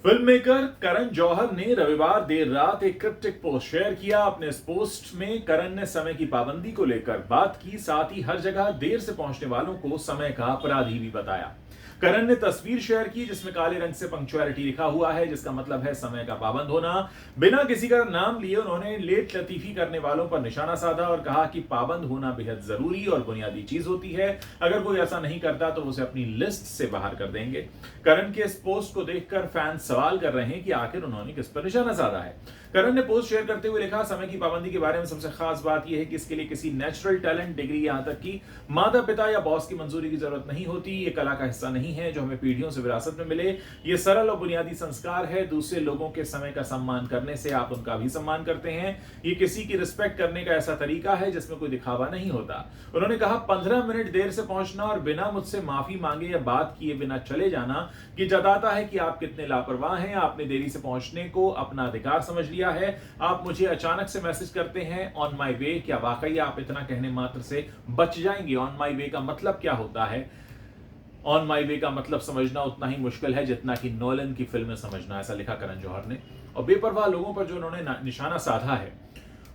Film maker Karan Johar ने रविवार देर रात एक क्रिप्टिक पोस्ट शेयर किया। अपने इस पोस्ट में करण ने समय की पाबंदी को लेकर बात की, साथ ही हर जगह देर से पहुंचने वालों को समय का अपराधी भी बताया। करण ने तस्वीर शेयर की जिसमें काले रंग से पंक्चुअलिटी लिखा हुआ है, जिसका मतलब है समय का पाबंद होना। बिना किसी का नाम लिए उन्होंने लेट लतीफी करने वालों पर निशाना साधा और कहा कि पाबंद होना बेहद जरूरी और बुनियादी चीज होती है। अगर कोई ऐसा नहीं करता तो उसे अपनी लिस्ट से बाहर कर देंगे। करण के इस पोस्ट को देखकर फैंस सवाल कर रहे हैं कि आखिर उन्होंने किस पर निशाना साधा है। करण ने पोस्ट शेयर करते हुए लिखा, समय की पाबंदी के बारे में सबसे खास बात यह है कि इसके लिए किसी नेचुरल टैलेंट, डिग्री, यहां तक कि माता पिता या बॉस की मंजूरी की जरूरत नहीं होती। ये कला का हिस्सा नहीं है जो हमें पीढ़ियों से विरासत में मिले। ये सरल और बुनियादी संस्कार है। दूसरे लोगों के समय का सम्मान करने से आप उनका भी सम्मान करते हैं। ये किसी की रिस्पेक्ट करने का ऐसा तरीका है जिसमें कोई दिखावा नहीं होता। उन्होंने कहा, 15 मिनट देर से पहुंचना और बिना मुझसे माफी मांगे या बात किए बिना चले जाना कि जताता है कि आप कितने लापरवाह हैं। आपने देरी से पहुंचने को अपना अधिकार समझ लिया है। आप मुझे अचानक से मैसेज करते हैं ऑन माई वे। क्या वाकई आप इतना कहने मात्र से बच जाएंगे? ऑन माई वे का मतलब क्या होता है? ऑन माई वे का मतलब समझना उतना ही मुश्किल है जितना कि नोलन की फिल्में समझना। ऐसा लिखा करण जौहर ने। और बेपरवाह लोगों पर जो उन्होंने निशाना साधा है,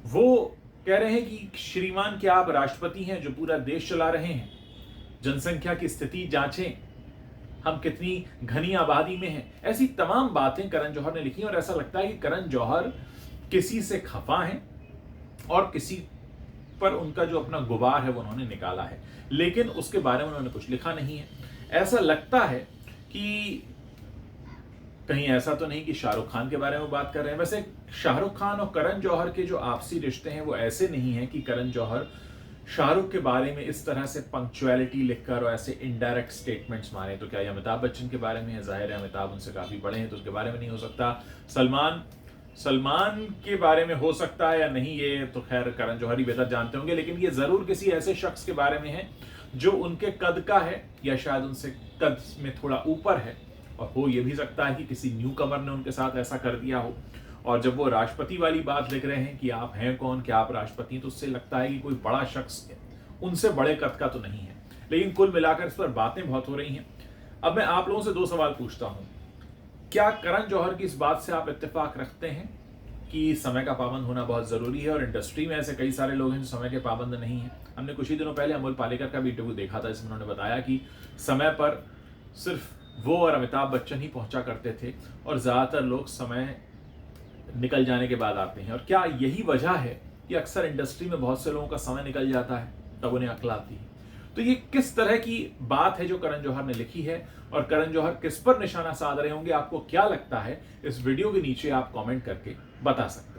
वो कह रहे हैं कि श्रीमान, क्या आप राष्ट्रपति हैं जो पूरा देश चला रहे हैं? जनसंख्या की स्थिति जांचें, हम कितनी घनी आबादी में हैं। ऐसी तमाम बातें करण जौहर ने लिखी और ऐसा लगता है कि करण जौहर किसी से खफा हैं और किसी पर उनका जो अपना गुबार है वो उन्होंने निकाला है, लेकिन उसके बारे में उन्होंने कुछ लिखा नहीं है। ऐसा लगता है कि कहीं ऐसा तो नहीं कि शाहरुख खान के बारे में बात कर रहे हैं। वैसे शाहरुख खान और करण जौहर के जो आपसी रिश्ते हैं वो ऐसे नहीं है कि करण जौहर शाहरुख के बारे में इस तरह से पंक्चुअलिटी लिखकर और ऐसे इनडायरेक्ट स्टेटमेंट्स मारे। तो क्या ये अमिताभ बच्चन के बारे में है? जाहिर है अमिताभ उनसे काफी बड़े हैं तो उसके बारे में नहीं हो सकता। सलमान के बारे में हो सकता है या नहीं, ये तो खैर करण जौहर ही बेहतर जानते होंगे, लेकिन ये जरूर किसी ऐसे शख्स के बारे में है जो उनके कद का है या शायद उनसे कद में थोड़ा ऊपर है। और हो ये भी सकता है कि किसी न्यू कमर ने उनके साथ ऐसा कर दिया हो। और जब वो राष्ट्रपति वाली बात लिख रहे हैं कि आप हैं कौन, क्या आप राष्ट्रपति हैं, तो उससे लगता है कि कोई बड़ा शख्स उनसे बड़े कद का तो नहीं है। लेकिन कुल मिलाकर इस पर बातें बहुत हो रही हैं। अब मैं आप लोगों से दो सवाल पूछता हूं। क्या करण जौहर की इस बात से आप इत्तेफाक रखते हैं कि समय का पाबंद होना बहुत जरूरी है? और इंडस्ट्री में ऐसे कई सारे लोग हैं जो समय के पाबंद नहीं है। हमने कुछ ही दिनों पहले अमोल पालेकर का भी इंटरव्यू देखा था जिसमें उन्होंने बताया कि समय पर सिर्फ वो और अमिताभ बच्चन ही पहुंचा करते थे और ज्यादातर लोग समय निकल जाने के बाद आते हैं। और क्या यही वजह है कि अक्सर इंडस्ट्री में बहुत से लोगों का समय निकल जाता है तब उन्हें अक्ल आती है? तो ये किस तरह की बात है जो करण जौहर ने लिखी है और करण जौहर किस पर निशाना साध रहे होंगे? आपको क्या लगता है? इस वीडियो के नीचे आप कमेंट करके बता सकते हैं।